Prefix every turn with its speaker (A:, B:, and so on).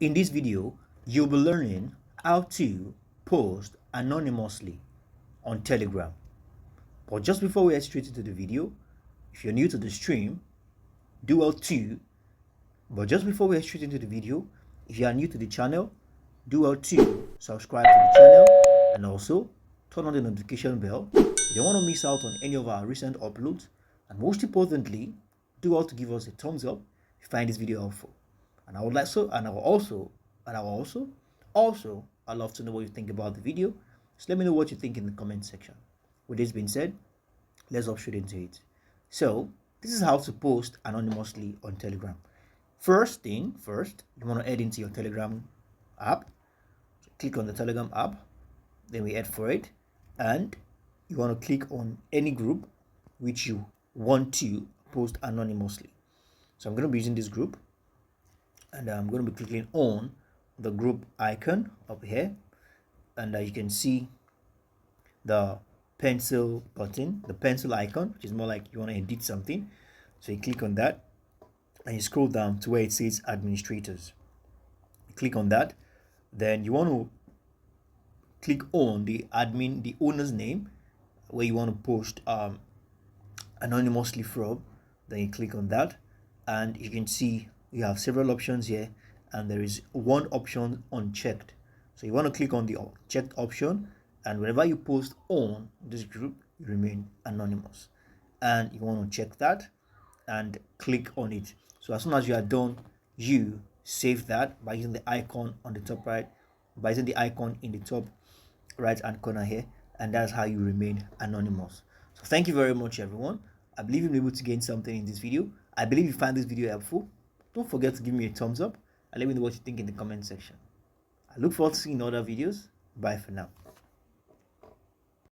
A: In this video, you'll be learning how to post anonymously on Telegram. But just before we head straight into the video, if you're new to the stream, do well too. But just before we head straight into the video, if you are new to the channel, do well to subscribe to the channel and also turn on the notification bell. You don't want to miss out on any of our recent uploads. And most importantly, do well to give us a thumbs up if you find this video helpful. And I would like so, and I will also, I'd love to know what you think about the video. So let me know what you think in the comment section. With this being said, let's hop straight into it. So this is how to post anonymously on Telegram. First, you want to head into your Telegram app. So click on the Telegram app, then we head for it, and you want to click on any group which you want to post anonymously. So I'm going to be using this group, and I'm going to be clicking on the group icon up here, and you can see the pencil button, the pencil icon, which is more like you want to edit something. So you click on that and you scroll down to where it says administrators. You click on that, then you want to click on the admin, the owner's name, where you want to post anonymously from. Then you click on that, and you can see you have several options here, and there is one option unchecked. So you want to click on the checked option, and whenever you post on this group, you remain anonymous. And you want to check that and click on it. So as soon as you are done, you save that by using the icon on the top right, by using the icon in the top right hand corner here, and that's how you remain anonymous. So thank you very much, everyone. I believe you'll be able to gain something in this video. I believe you find this video helpful. Don't forget to give me a thumbs up and let me know what you think in the comment section. I look forward to seeing other videos. Bye for now.